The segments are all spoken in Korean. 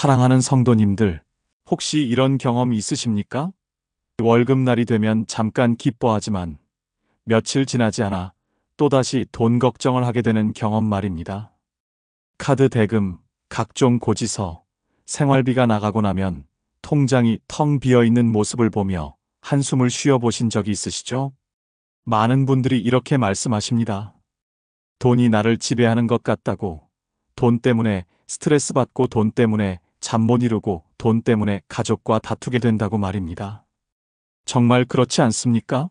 사랑하는 성도님들, 혹시 이런 경험 있으십니까? 월급날이 되면 잠깐 기뻐하지만 며칠 지나지 않아 또다시 돈 걱정을 하게 되는 경험 말입니다. 카드 대금, 각종 고지서, 생활비가 나가고 나면 통장이 텅 비어 있는 모습을 보며 한숨을 쉬어 보신 적이 있으시죠? 많은 분들이 이렇게 말씀하십니다. 돈이 나를 지배하는 것 같다고, 돈 때문에 스트레스 받고 돈 때문에 잠 못 이루고 돈 때문에 가족과 다투게 된다고 말입니다. 정말 그렇지 않습니까?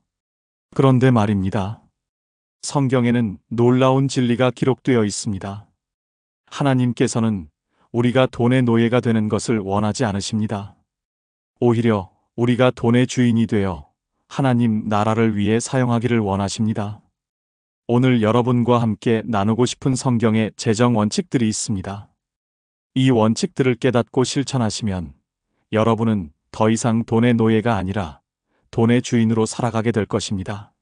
그런데 말입니다. 성경에는 놀라운 진리가 기록되어 있습니다. 하나님께서는 우리가 돈의 노예가 되는 것을 원하지 않으십니다. 오히려 우리가 돈의 주인이 되어 하나님 나라를 위해 사용하기를 원하십니다. 오늘 여러분과 함께 나누고 싶은 성경의 재정 원칙들이 있습니다. 이 원칙들을 깨닫고 실천하시면 여러분은 더 이상 돈의 노예가 아니라 돈의 주인으로 살아가게 될 것입니다.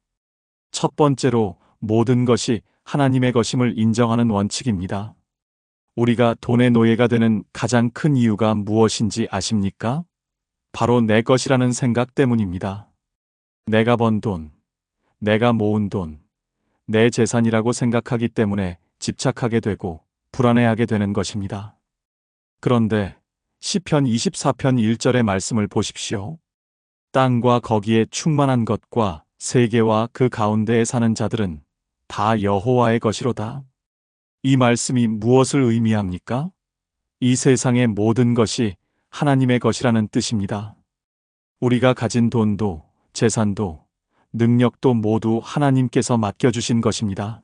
첫 번째로 모든 것이 하나님의 것임을 인정하는 원칙입니다. 우리가 돈의 노예가 되는 가장 큰 이유가 무엇인지 아십니까? 바로 내 것이라는 생각 때문입니다. 내가 번 돈, 내가 모은 돈, 내 재산이라고 생각하기 때문에 집착하게 되고 불안해하게 되는 것입니다. 그런데 시편 24편 1절의 말씀을 보십시오. 땅과 거기에 충만한 것과 세계와 그 가운데에 사는 자들은 다 여호와의 것이로다. 이 말씀이 무엇을 의미합니까? 이 세상의 모든 것이 하나님의 것이라는 뜻입니다. 우리가 가진 돈도 재산도 능력도 모두 하나님께서 맡겨주신 것입니다.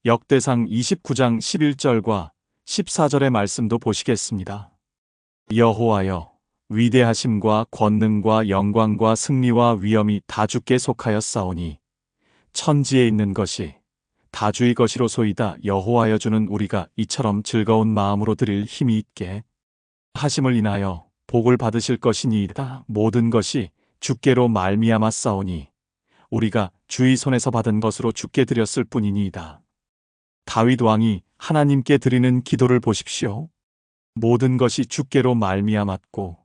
역대상 29장 11절과 14절의 말씀도 보시겠습니다. 여호와여, 위대하심과 권능과 영광과 승리와 위엄이 다 주께 속하였사오니 천지에 있는 것이 다 주의 것이로소이다. 여호와여, 주는 우리가 이처럼 즐거운 마음으로 드릴 힘이 있게 하심을 인하여 복을 받으실 것이니이다. 모든 것이 주께로 말미암았사오니 우리가 주의 손에서 받은 것으로 주께 드렸을 뿐이니이다. 다윗 왕이 하나님께 드리는 기도를 보십시오. 모든 것이 주께로 말미암았고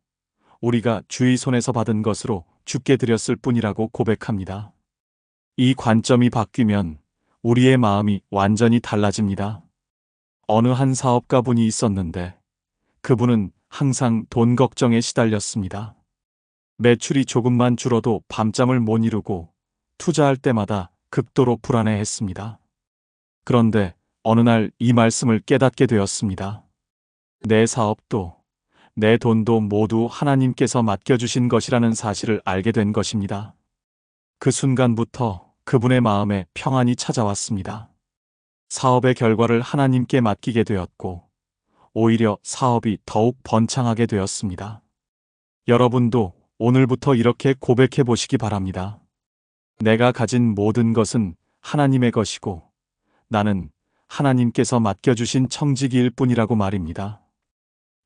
우리가 주의 손에서 받은 것으로 주께 드렸을 뿐이라고 고백합니다. 이 관점이 바뀌면 우리의 마음이 완전히 달라집니다. 어느 한 사업가분이 있었는데 그분은 항상 돈 걱정에 시달렸습니다. 매출이 조금만 줄어도 밤잠을 못 이루고 투자할 때마다 극도로 불안해했습니다. 그런데 어느 날 이 말씀을 깨닫게 되었습니다. 내 사업도 내 돈도 모두 하나님께서 맡겨주신 것이라는 사실을 알게 된 것입니다. 그 순간부터 그분의 마음에 평안이 찾아왔습니다. 사업의 결과를 하나님께 맡기게 되었고 오히려 사업이 더욱 번창하게 되었습니다. 여러분도 오늘부터 이렇게 고백해 보시기 바랍니다. 내가 가진 모든 것은 하나님의 것이고 나는 하나님께서 맡겨주신 청지기일 뿐이라고 말입니다.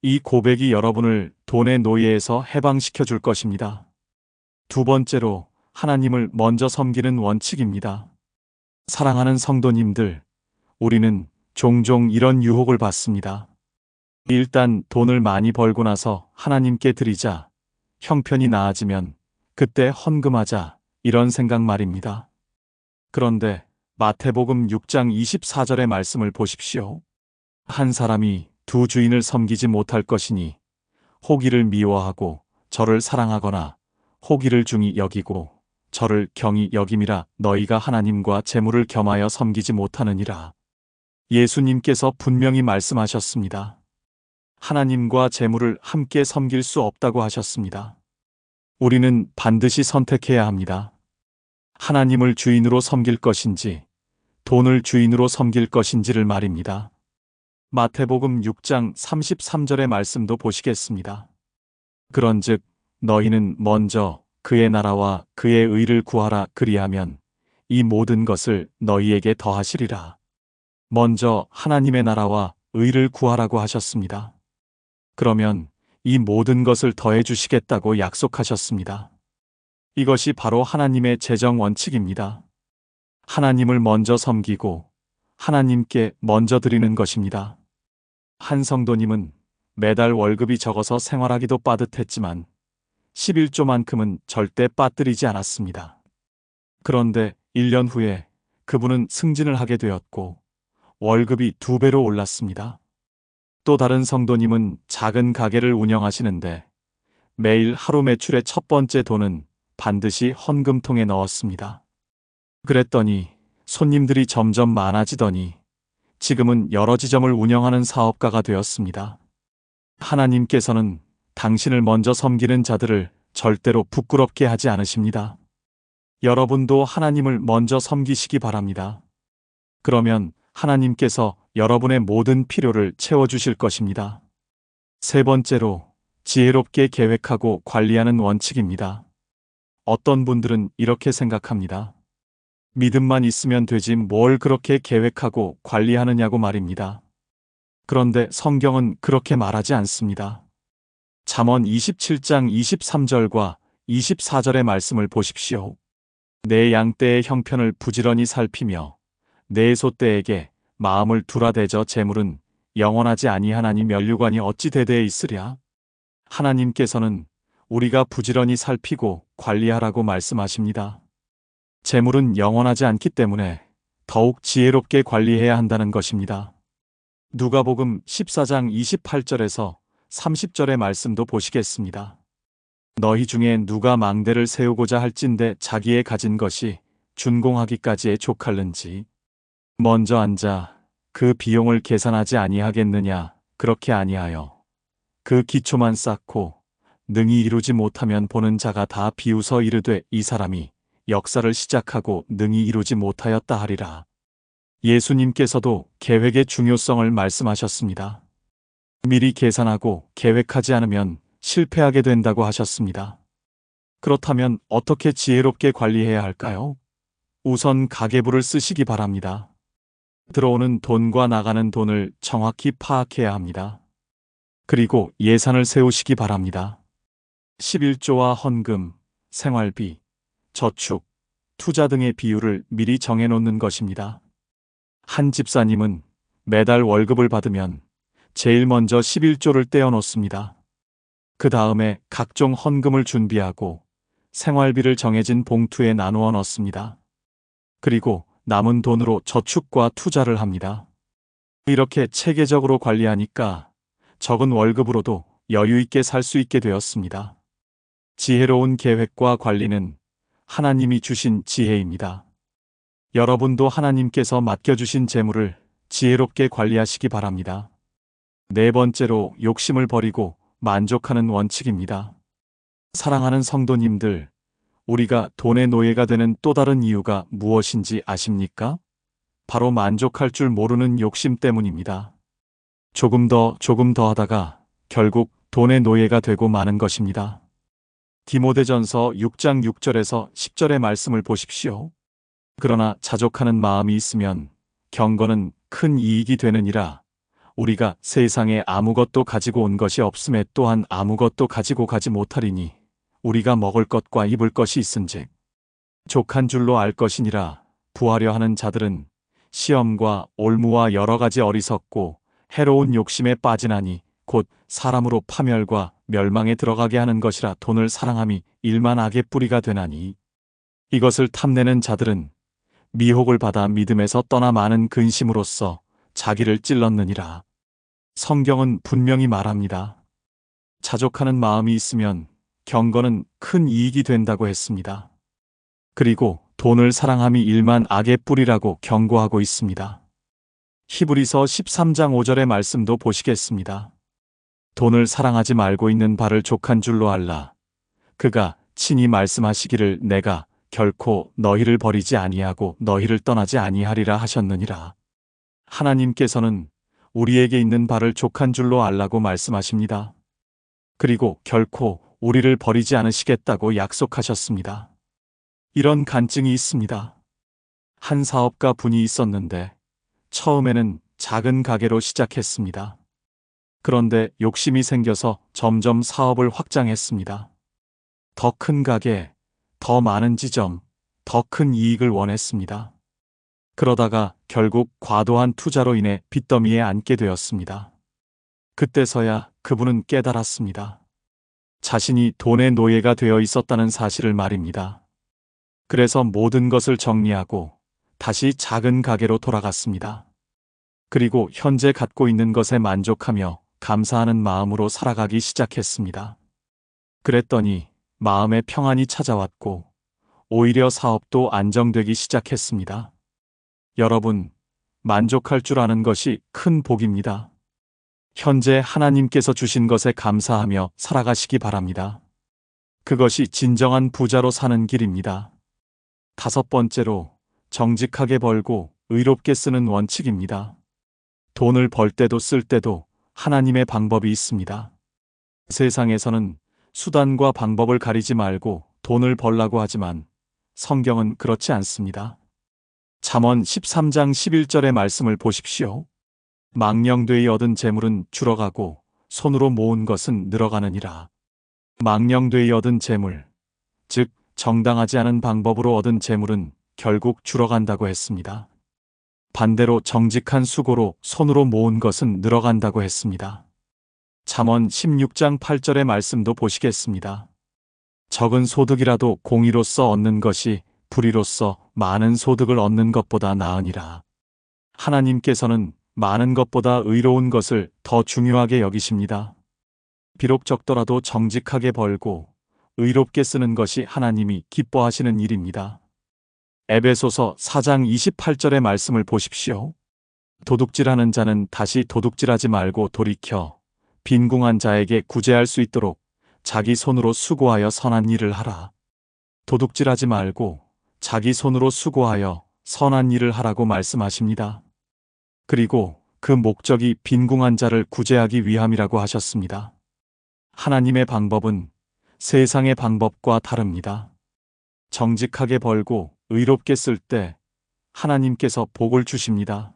이 고백이 여러분을 돈의 노예에서 해방시켜 줄 것입니다. 두 번째로 하나님을 먼저 섬기는 원칙입니다. 사랑하는 성도님들, 우리는 종종 이런 유혹을 받습니다. 일단 돈을 많이 벌고 나서 하나님께 드리자, 형편이 나아지면 그때 헌금하자, 이런 생각 말입니다. 그런데 마태복음 6장 24절의 말씀을 보십시오. 한 사람이 두 주인을 섬기지 못할 것이니 혹이를 미워하고 저를 사랑하거나 혹이를 중히 여기고 저를 경히 여김이라. 너희가 하나님과 재물을 겸하여 섬기지 못하느니라. 예수님께서 분명히 말씀하셨습니다. 하나님과 재물을 함께 섬길 수 없다고 하셨습니다. 우리는 반드시 선택해야 합니다. 하나님을 주인으로 섬길 것인지 돈을 주인으로 섬길 것인지를 말입니다. 마태복음 6장 33절의 말씀도 보시겠습니다. 그런즉 너희는 먼저 그의 나라와 그의 의를 구하라. 그리하면 이 모든 것을 너희에게 더하시리라. 먼저 하나님의 나라와 의를 구하라고 하셨습니다. 그러면 이 모든 것을 더해 주시겠다고 약속하셨습니다. 이것이 바로 하나님의 재정 원칙입니다. 하나님을 먼저 섬기고 하나님께 먼저 드리는 것입니다. 한 성도님은 매달 월급이 적어서 생활하기도 빠듯했지만 11조만큼은 절대 빠뜨리지 않았습니다. 그런데 1년 후에 그분은 승진을 하게 되었고 월급이 2배로 올랐습니다. 또 다른 성도님은 작은 가게를 운영하시는데 매일 하루 매출의 첫 번째 돈은 반드시 헌금통에 넣었습니다. 그랬더니 손님들이 점점 많아지더니 지금은 여러 지점을 운영하는 사업가가 되었습니다. 하나님께서는 당신을 먼저 섬기는 자들을 절대로 부끄럽게 하지 않으십니다. 여러분도 하나님을 먼저 섬기시기 바랍니다. 그러면 하나님께서 여러분의 모든 필요를 채워주실 것입니다. 세 번째로, 지혜롭게 계획하고 관리하는 원칙입니다. 어떤 분들은 이렇게 생각합니다. 믿음만 있으면 되지 뭘 그렇게 계획하고 관리하느냐고 말입니다. 그런데 성경은 그렇게 말하지 않습니다. 잠언 27장 23절과 24절의 말씀을 보십시오. 내 양떼의 형편을 부지런히 살피며 내 소떼에게 마음을 두라대져 재물은 영원하지 아니하나니 면류관이 어찌 대대에 있으랴. 하나님께서는 우리가 부지런히 살피고 관리하라고 말씀하십니다. 재물은 영원하지 않기 때문에 더욱 지혜롭게 관리해야 한다는 것입니다. 누가복음 14장 28절에서 30절의 말씀도 보시겠습니다. 너희 중에 누가 망대를 세우고자 할진대 자기의 가진 것이 준공하기까지에 족할는지 먼저 앉아 그 비용을 계산하지 아니하겠느냐. 그렇게 아니하여 그 기초만 쌓고 능히 이루지 못하면 보는 자가 다 비웃어 이르되 이 사람이 역사를 시작하고 능히 이루지 못하였다 하리라. 예수님께서도 계획의 중요성을 말씀하셨습니다. 미리 계산하고 계획하지 않으면 실패하게 된다고 하셨습니다. 그렇다면 어떻게 지혜롭게 관리해야 할까요? 우선 가계부를 쓰시기 바랍니다. 들어오는 돈과 나가는 돈을 정확히 파악해야 합니다. 그리고 예산을 세우시기 바랍니다. 11조와 헌금, 생활비, 저축, 투자 등의 비율을 미리 정해놓는 것입니다. 한 집사님은 매달 월급을 받으면 제일 먼저 11조를 떼어놓습니다. 그 다음에 각종 헌금을 준비하고 생활비를 정해진 봉투에 나누어 넣습니다. 그리고 남은 돈으로 저축과 투자를 합니다. 이렇게 체계적으로 관리하니까 적은 월급으로도 여유 있게 살 수 있게 되었습니다. 지혜로운 계획과 관리는 하나님이 주신 지혜입니다. 여러분도 하나님께서 맡겨주신 재물을 지혜롭게 관리하시기 바랍니다. 네 번째로, 욕심을 버리고 만족하는 원칙입니다. 사랑하는 성도님들, 우리가 돈의 노예가 되는 또 다른 이유가 무엇인지 아십니까? 바로 만족할 줄 모르는 욕심 때문입니다. 조금 더 하다가 결국 돈의 노예가 되고 마는 것입니다. 디모데전서 6장 6절에서 10절의 말씀을 보십시오. 그러나 자족하는 마음이 있으면 경건은 큰 이익이 되느니라. 우리가 세상에 아무것도 가지고 온 것이 없음에 또한 아무것도 가지고 가지 못하리니 우리가 먹을 것과 입을 것이 있은즉 족한 줄로 알 것이니라. 부하려 하는 자들은 시험과 올무와 여러 가지 어리석고 해로운 욕심에 빠지나니 곧 사람으로 파멸과 멸망에 들어가게 하는 것이라. 돈을 사랑함이 일만 악의 뿌리가 되나니 이것을 탐내는 자들은 미혹을 받아 믿음에서 떠나 많은 근심으로써 자기를 찔렀느니라. 성경은 분명히 말합니다. 자족하는 마음이 있으면 경건은 큰 이익이 된다고 했습니다. 그리고 돈을 사랑함이 일만 악의 뿌리라고 경고하고 있습니다. 히브리서 13장 5절의 말씀도 보시겠습니다. 돈을 사랑하지 말고 있는 바를 족한 줄로 알라. 그가 친히 말씀하시기를 내가 결코 너희를 버리지 아니하고 너희를 떠나지 아니하리라 하셨느니라. 하나님께서는 우리에게 있는 바를 족한 줄로 알라고 말씀하십니다. 그리고 결코 우리를 버리지 않으시겠다고 약속하셨습니다. 이런 간증이 있습니다. 한 사업가 분이 있었는데 처음에는 작은 가게로 시작했습니다. 그런데 욕심이 생겨서 점점 사업을 확장했습니다. 더 큰 가게, 더 많은 지점, 더 큰 이익을 원했습니다. 그러다가 결국 과도한 투자로 인해 빚더미에 앉게 되었습니다. 그때서야 그분은 깨달았습니다. 자신이 돈의 노예가 되어 있었다는 사실을 말입니다. 그래서 모든 것을 정리하고 다시 작은 가게로 돌아갔습니다. 그리고 현재 갖고 있는 것에 만족하며 감사하는 마음으로 살아가기 시작했습니다. 그랬더니 마음의 평안이 찾아왔고 오히려 사업도 안정되기 시작했습니다. 여러분, 만족할 줄 아는 것이 큰 복입니다. 현재 하나님께서 주신 것에 감사하며 살아가시기 바랍니다. 그것이 진정한 부자로 사는 길입니다. 5번째로, 정직하게 벌고 의롭게 쓰는 원칙입니다. 돈을 벌 때도 쓸 때도 하나님의 방법이 있습니다. 세상에서는 수단과 방법을 가리지 말고 돈을 벌라고 하지만 성경은 그렇지 않습니다. 잠언 13장 11절의 말씀을 보십시오. 망령되이 얻은 재물은 줄어가고 손으로 모은 것은 늘어가느니라. 망령되이 얻은 재물, 즉 정당하지 않은 방법으로 얻은 재물은 결국 줄어간다고 했습니다. 반대로 정직한 수고로 손으로 모은 것은 늘어간다고 했습니다. 잠언 16장 8절의 말씀도 보시겠습니다. 적은 소득이라도 공의로써 얻는 것이 불의로써 많은 소득을 얻는 것보다 나으니라. 하나님께서는 많은 것보다 의로운 것을 더 중요하게 여기십니다. 비록 적더라도 정직하게 벌고 의롭게 쓰는 것이 하나님이 기뻐하시는 일입니다. 에베소서 4장 28절의 말씀을 보십시오. 도둑질하는 자는 다시 도둑질하지 말고 돌이켜 빈궁한 자에게 구제할 수 있도록 자기 손으로 수고하여 선한 일을 하라. 도둑질하지 말고 자기 손으로 수고하여 선한 일을 하라고 말씀하십니다. 그리고 그 목적이 빈궁한 자를 구제하기 위함이라고 하셨습니다. 하나님의 방법은 세상의 방법과 다릅니다. 정직하게 벌고 의롭게 쓸 때 하나님께서 복을 주십니다.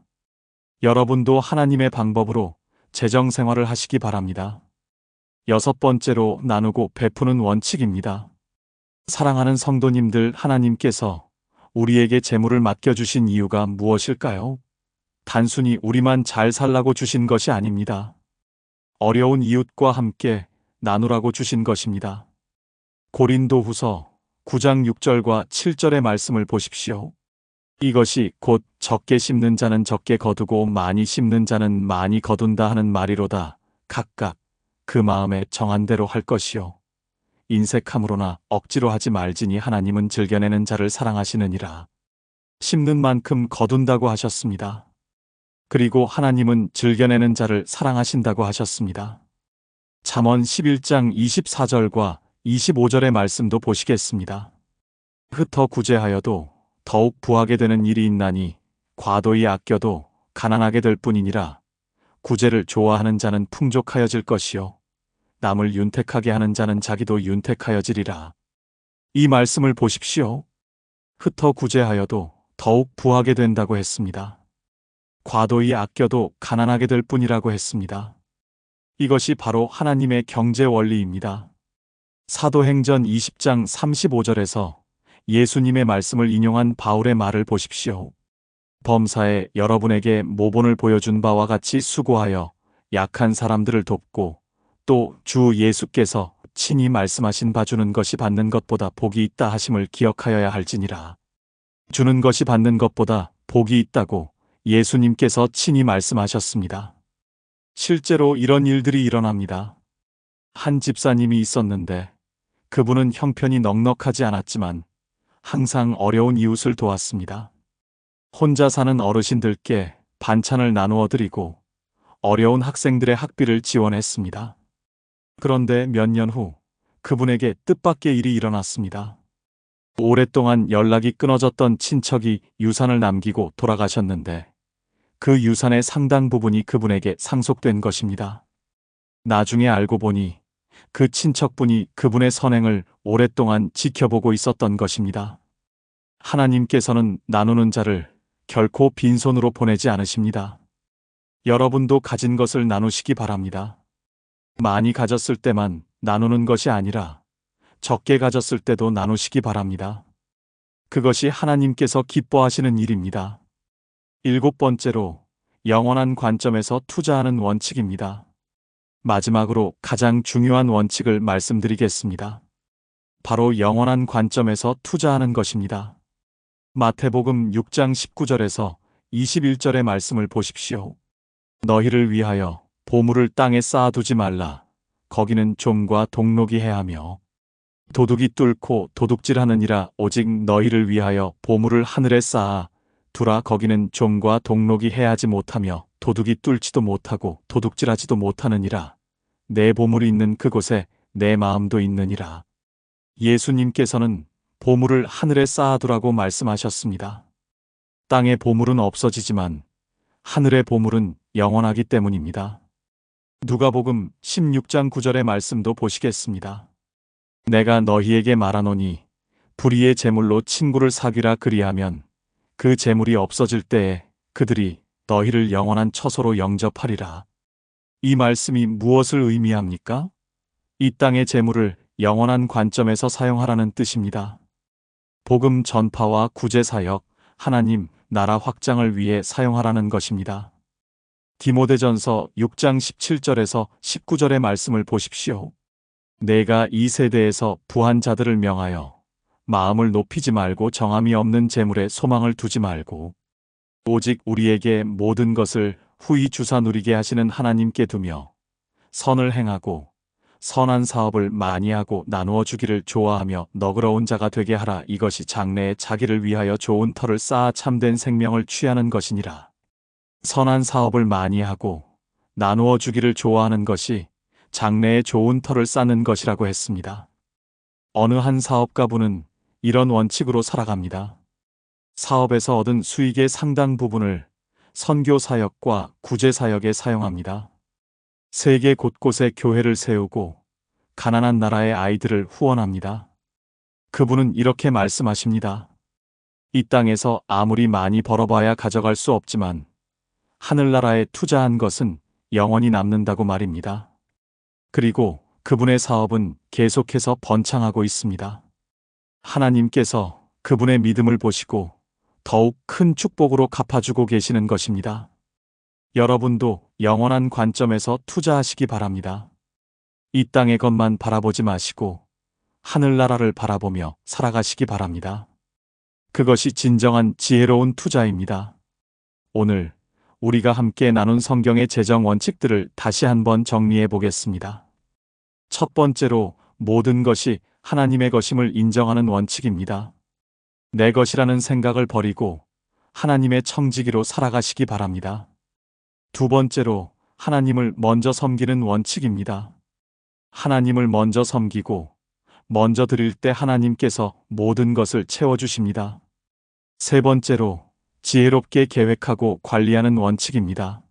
여러분도 하나님의 방법으로 재정 생활을 하시기 바랍니다. 6번째로, 나누고 베푸는 원칙입니다. 사랑하는 성도님들, 하나님께서 우리에게 재물을 맡겨주신 이유가 무엇일까요? 단순히 우리만 잘 살라고 주신 것이 아닙니다. 어려운 이웃과 함께 나누라고 주신 것입니다. 고린도후서 9장 6절과 7절의 말씀을 보십시오. 이것이 곧 적게 심는 자는 적게 거두고 많이 심는 자는 많이 거둔다 하는 말이로다. 각각 그 마음에 정한 대로 할 것이요. 인색함으로나 억지로 하지 말지니 하나님은 즐겨내는 자를 사랑하시느니라. 심는 만큼 거둔다고 하셨습니다. 그리고 하나님은 즐겨내는 자를 사랑하신다고 하셨습니다. 잠언 11장 24절과 25절의 말씀도 보시겠습니다. 흩어 구제하여도 더욱 부하게 되는 일이 있나니 과도히 아껴도 가난하게 될 뿐이니라. 구제를 좋아하는 자는 풍족하여질 것이요 남을 윤택하게 하는 자는 자기도 윤택하여지리라. 이 말씀을 보십시오. 흩어 구제하여도 더욱 부하게 된다고 했습니다. 과도히 아껴도 가난하게 될 뿐이라고 했습니다. 이것이 바로 하나님의 경제 원리입니다. 사도행전 20장 35절에서 예수님의 말씀을 인용한 바울의 말을 보십시오. 범사에 여러분에게 모본을 보여준 바와 같이 수고하여 약한 사람들을 돕고 또 주 예수께서 친히 말씀하신 바 주는 것이 받는 것보다 복이 있다 하심을 기억하여야 할지니라. 주는 것이 받는 것보다 복이 있다고 예수님께서 친히 말씀하셨습니다. 실제로 이런 일들이 일어납니다. 한 집사님이 있었는데 그분은 형편이 넉넉하지 않았지만 항상 어려운 이웃을 도왔습니다. 혼자 사는 어르신들께 반찬을 나누어 드리고 어려운 학생들의 학비를 지원했습니다. 그런데 몇 년 후 그분에게 뜻밖의 일이 일어났습니다. 오랫동안 연락이 끊어졌던 친척이 유산을 남기고 돌아가셨는데 그 유산의 상당 부분이 그분에게 상속된 것입니다. 나중에 알고 보니 그 친척분이 그분의 선행을 오랫동안 지켜보고 있었던 것입니다. 하나님께서는 나누는 자를 결코 빈손으로 보내지 않으십니다. 여러분도 가진 것을 나누시기 바랍니다. 많이 가졌을 때만 나누는 것이 아니라 적게 가졌을 때도 나누시기 바랍니다. 그것이 하나님께서 기뻐하시는 일입니다. 7번째로, 영원한 관점에서 투자하는 원칙입니다. 마지막으로 가장 중요한 원칙을 말씀드리겠습니다. 바로 영원한 관점에서 투자하는 것입니다. 마태복음 6장 19절에서 21절의 말씀을 보십시오. 너희를 위하여 보물을 땅에 쌓아두지 말라. 거기는 좀과 동록이 해하며 도둑이 뚫고 도둑질하느니라. 오직 너희를 위하여 보물을 하늘에 쌓아 두라. 거기는 좀과 동록이 해하지 못하며 도둑이 뚫지도 못하고 도둑질하지도 못하느니라. 내 보물이 있는 그곳에 내 마음도 있느니라. 예수님께서는 보물을 하늘에 쌓아두라고 말씀하셨습니다. 땅의 보물은 없어지지만 하늘의 보물은 영원하기 때문입니다. 누가복음 16장 9절의 말씀도 보시겠습니다. 내가 너희에게 말하노니 불의의 재물로 친구를 사귀라. 그리하면 그 재물이 없어질 때에 그들이 너희를 영원한 처소로 영접하리라. 이 말씀이 무엇을 의미합니까? 이 땅의 재물을 영원한 관점에서 사용하라는 뜻입니다. 복음 전파와 구제 사역, 하나님 나라 확장을 위해 사용하라는 것입니다. 디모데전서 6장 17절에서 19절의 말씀을 보십시오. 내가 이 세대에서 부한 자들을 명하여 마음을 높이지 말고 정함이 없는 재물에 소망을 두지 말고 오직 우리에게 모든 것을 후히 주사 누리게 하시는 하나님께 두며 선을 행하고 선한 사업을 많이 하고 나누어 주기를 좋아하며 너그러운 자가 되게 하라. 이것이 장래에 자기를 위하여 좋은 터를 쌓아 참된 생명을 취하는 것이니라. 선한 사업을 많이 하고 나누어 주기를 좋아하는 것이 장래에 좋은 터를 쌓는 것이라고 했습니다. 어느 한 사업가분은 이런 원칙으로 살아갑니다. 사업에서 얻은 수익의 상당 부분을 선교 사역과 구제 사역에 사용합니다. 세계 곳곳에 교회를 세우고 가난한 나라의 아이들을 후원합니다. 그분은 이렇게 말씀하십니다. 이 땅에서 아무리 많이 벌어봐야 가져갈 수 없지만 하늘나라에 투자한 것은 영원히 남는다고 말입니다. 그리고 그분의 사업은 계속해서 번창하고 있습니다. 하나님께서 그분의 믿음을 보시고 더욱 큰 축복으로 갚아주고 계시는 것입니다. 여러분도 영원한 관점에서 투자하시기 바랍니다. 이 땅의 것만 바라보지 마시고 하늘나라를 바라보며 살아가시기 바랍니다. 그것이 진정한 지혜로운 투자입니다. 오늘 우리가 함께 나눈 성경의 재정 원칙들을 다시 한번 정리해 보겠습니다. 첫 번째로 모든 것이 하나님의 것임을 인정하는 원칙입니다. 내 것이라는 생각을 버리고 하나님의 청지기로 살아가시기 바랍니다. 두 번째로 하나님을 먼저 섬기는 원칙입니다. 하나님을 먼저 섬기고 먼저 드릴 때 하나님께서 모든 것을 채워주십니다. 세 번째로 지혜롭게 계획하고 관리하는 원칙입니다.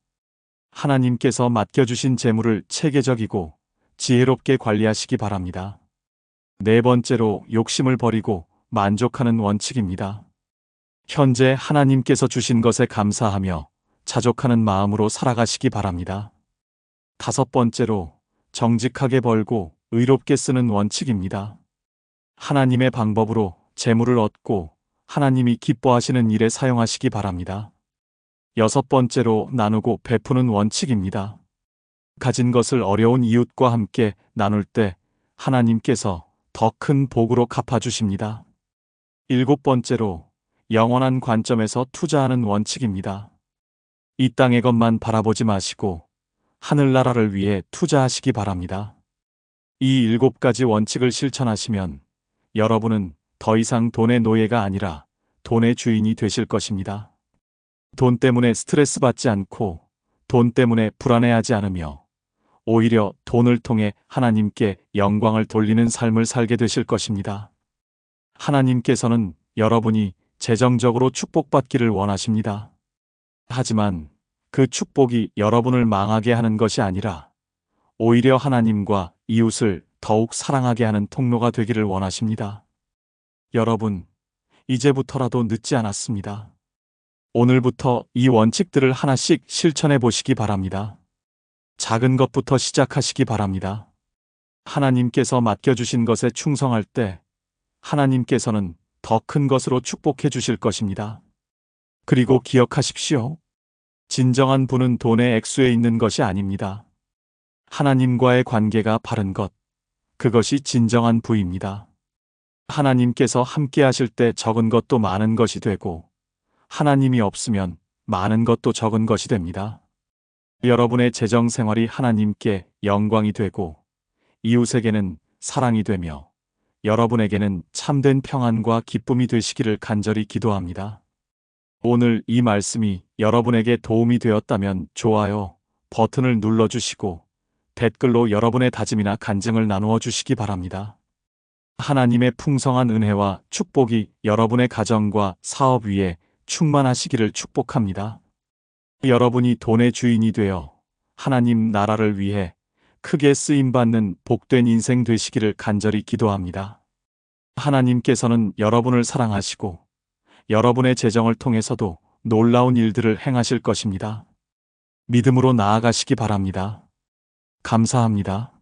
하나님께서 맡겨주신 재물을 체계적이고 지혜롭게 관리하시기 바랍니다. 네 번째로 욕심을 버리고 만족하는 원칙입니다. 현재 하나님께서 주신 것에 감사하며 자족하는 마음으로 살아가시기 바랍니다. 다섯 번째로 정직하게 벌고 의롭게 쓰는 원칙입니다. 하나님의 방법으로 재물을 얻고 하나님이 기뻐하시는 일에 사용하시기 바랍니다. 여섯 번째로 나누고 베푸는 원칙입니다. 가진 것을 어려운 이웃과 함께 나눌 때 하나님께서 더 큰 복으로 갚아주십니다. 일곱 번째로 영원한 관점에서 투자하는 원칙입니다. 이 땅의 것만 바라보지 마시고 하늘나라를 위해 투자하시기 바랍니다. 이 일곱 가지 원칙을 실천하시면 여러분은 더 이상 돈의 노예가 아니라 돈의 주인이 되실 것입니다. 돈 때문에 스트레스 받지 않고 돈 때문에 불안해하지 않으며 오히려 돈을 통해 하나님께 영광을 돌리는 삶을 살게 되실 것입니다. 하나님께서는 여러분이 재정적으로 축복받기를 원하십니다. 하지만 그 축복이 여러분을 망하게 하는 것이 아니라 오히려 하나님과 이웃을 더욱 사랑하게 하는 통로가 되기를 원하십니다. 여러분, 이제부터라도 늦지 않았습니다. 오늘부터 이 원칙들을 하나씩 실천해 보시기 바랍니다. 작은 것부터 시작하시기 바랍니다. 하나님께서 맡겨주신 것에 충성할 때 하나님께서는 더 큰 것으로 축복해 주실 것입니다. 그리고 기억하십시오. 진정한 부는 돈의 액수에 있는 것이 아닙니다. 하나님과의 관계가 바른 것, 그것이 진정한 부입니다. 하나님께서 함께 하실 때 적은 것도 많은 것이 되고, 하나님이 없으면 많은 것도 적은 것이 됩니다. 여러분의 재정 생활이 하나님께 영광이 되고, 이웃에게는 사랑이 되며, 여러분에게는 참된 평안과 기쁨이 되시기를 간절히 기도합니다. 오늘 이 말씀이 여러분에게 도움이 되었다면 좋아요 버튼을 눌러주시고, 댓글로 여러분의 다짐이나 간증을 나누어 주시기 바랍니다. 하나님의 풍성한 은혜와 축복이 여러분의 가정과 사업 위에 충만하시기를 축복합니다. 여러분이 돈의 주인이 되어 하나님 나라를 위해 크게 쓰임받는 복된 인생 되시기를 간절히 기도합니다. 하나님께서는 여러분을 사랑하시고 여러분의 재정을 통해서도 놀라운 일들을 행하실 것입니다. 믿음으로 나아가시기 바랍니다. 감사합니다.